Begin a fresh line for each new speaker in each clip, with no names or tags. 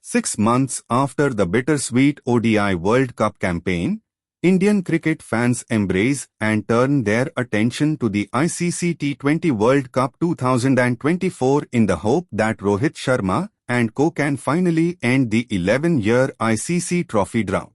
6 months after the bittersweet ODI World Cup campaign, Indian cricket fans embrace and turn their attention to the ICC T20 World Cup 2024 in the hope that Rohit Sharma Co can finally end the 11-year ICC trophy drought.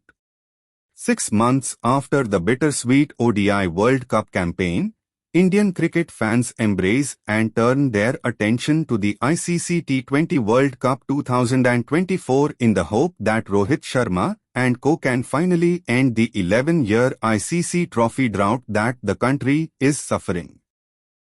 6 months after the bittersweet ODI World Cup campaign, Indian cricket fans embrace and turn their attention to the ICC T20 World Cup 2024 in the hope that Rohit Sharma Co can finally end the 11-year ICC trophy drought that the country is suffering.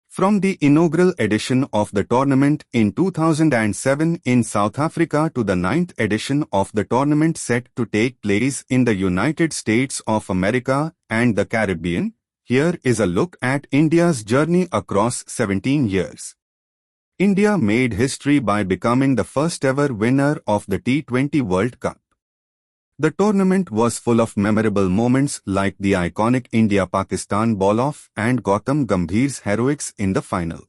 From the inaugural edition of the tournament in 2007 in South Africa to the 9th edition of the tournament set to take place in the United States of America and the Caribbean, here is a look at India's journey across 17 years. India made history by becoming the first-ever winner of the T20 World Cup. The tournament was full of memorable moments like the iconic India-Pakistan ball-off and Gautam Gambhir's heroics in the final.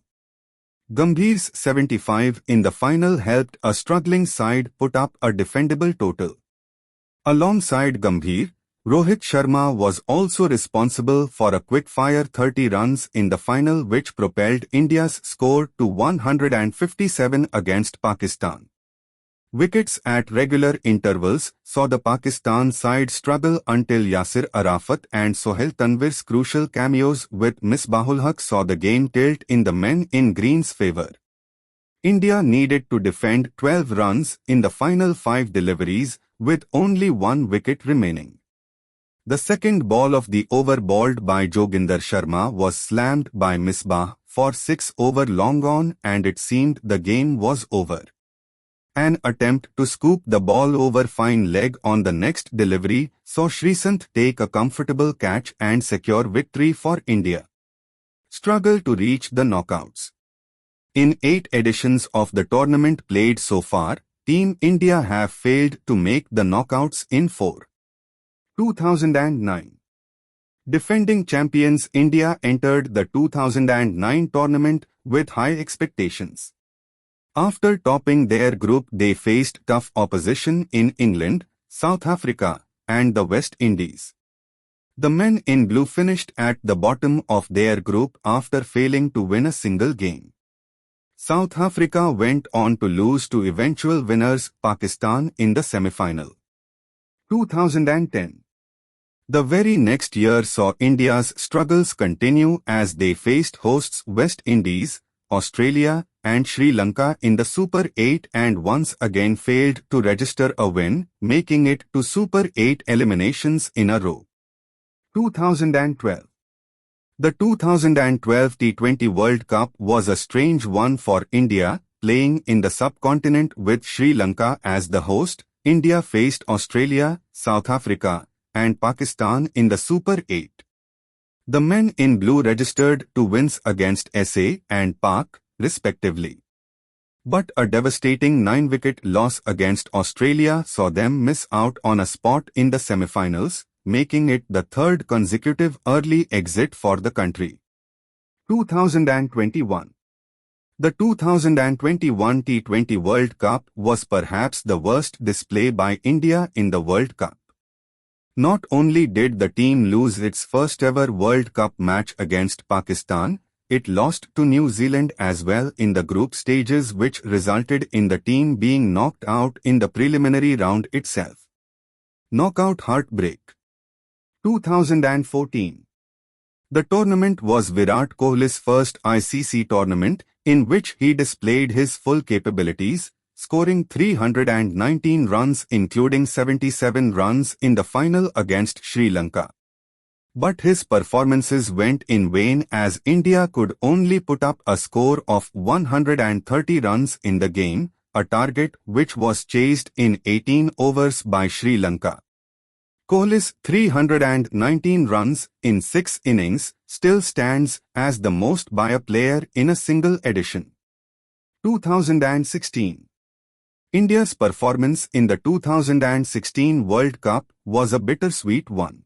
Gambhir's 75 in the final helped a struggling side put up a defendable total. Alongside Gambhir, Rohit Sharma was also responsible for a quick-fire 30 runs in the final which propelled India's score to 157 against Pakistan. Wickets at regular intervals saw the Pakistan side struggle until Yasir Arafat and Sohail Tanvir's crucial cameos with Misbahul Haq saw the game tilt in the men in green's favour. India needed to defend 12 runs in the final 5 deliveries with only 1 wicket remaining. The second ball of the over bowled by Joginder Sharma was slammed by Misbah for 6 over long on and it seemed the game was over. An attempt to scoop the ball over fine leg on the next delivery saw Sreesanth take a comfortable catch and secure victory for India. Struggle to reach the knockouts. In 8 editions of the tournament played so far, Team India have failed to make the knockouts in 4. 2009. Defending champions India entered the 2009 tournament with high expectations. After topping their group, they faced tough opposition in England, South Africa, and the West Indies. The men in blue finished at the bottom of their group after failing to win a single game. South Africa went on to lose to eventual winners Pakistan in the semi-final. 2010. The very next year saw India's struggles continue as they faced hosts West Indies, Australia, and Sri Lanka in the Super 8 and once again failed to register a win, making it to Super 8 eliminations in a row. 2012. The 2012 T20 World Cup was a strange one for India, playing in the subcontinent with Sri Lanka as the host. India faced Australia, South Africa, and Pakistan in the Super 8. The men in blue registered 2 wins against SA and Pak, respectively. But a devastating 9-wicket loss against Australia saw them miss out on a spot in the semi-finals, making it the 3rd consecutive early exit for the country. 2021. The 2021 T20 World Cup was perhaps the worst display by India in the World Cup. Not only did the team lose its first-ever World Cup match against Pakistan, it lost to New Zealand as well in the group stages, which resulted in the team being knocked out in the preliminary round itself. Knockout heartbreak. 2014. The tournament was Virat Kohli's first ICC tournament, in which he displayed his full capabilities, scoring 319 runs including 77 runs in the final against Sri Lanka. But his performances went in vain as India could only put up a score of 130 runs in the game, a target which was chased in 18 overs by Sri Lanka. Kohli's 319 runs in 6 innings still stands as the most by a player in a single edition. 2016. India's performance in the 2016 World Cup was a bittersweet one.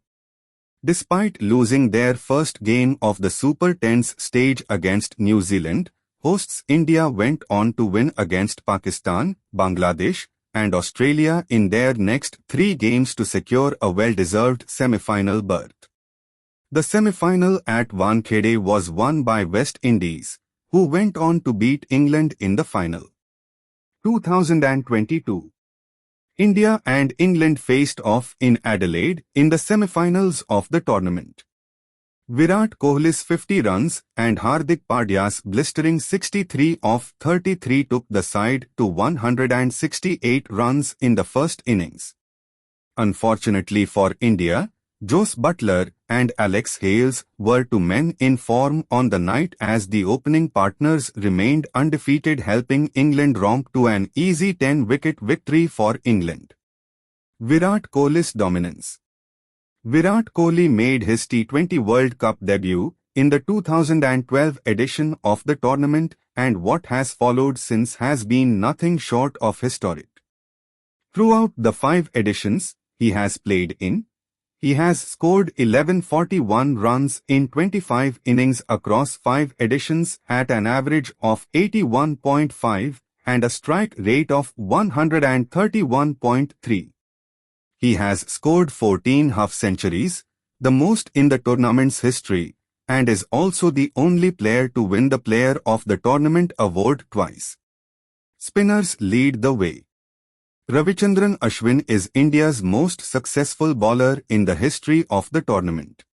Despite losing their first game of the Super 10's stage against New Zealand, hosts India went on to win against Pakistan, Bangladesh, and Australia in their next 3 games to secure a well-deserved semi-final berth. The semi-final at Wankhede was won by West Indies, who went on to beat England in the final. 2022. India and England faced off in Adelaide in the semi-finals of the tournament. Virat Kohli's 50 runs and Hardik Pandya's blistering 63 of 33 took the side to 168 runs in the first innings. Unfortunately for India, Jos Buttler and Alex Hales were two men in form on the night as the opening partners remained undefeated, helping England romp to an easy 10-wicket victory for England. Virat Kohli's dominance. Virat Kohli made his T20 World Cup debut in the 2012 edition of the tournament, and what has followed since has been nothing short of historic. Throughout the 5 editions he has played in, he has scored 1141 runs in 25 innings across 5 editions at an average of 81.5 and a strike rate of 131.3. He has scored 14 half-centuries, the most in the tournament's history, and is also the only player to win the Player of the Tournament award twice. Spinners lead the way. Ravichandran Ashwin is India's most successful bowler in the history of the tournament.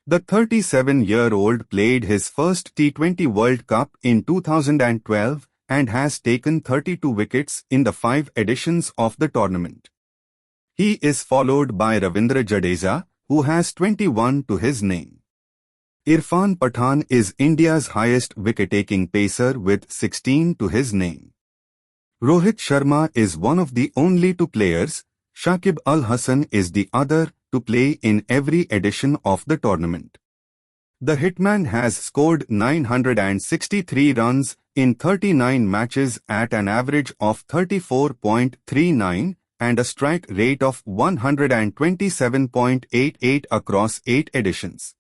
The 37-year-old played his first T20 World Cup in 2012 and has taken 32 wickets in the 5 editions of the tournament. He is followed by Ravindra Jadeja, who has 21 to his name. Irfan Pathan is India's highest wicket-taking pacer with 16 to his name. Rohit Sharma is one of the only 2 players, Shakib Al Hasan is the other, to play in every edition of the tournament. The hitman has scored 963 runs in 39 matches at an average of 34.39 and a strike rate of 127.88 across 8 editions.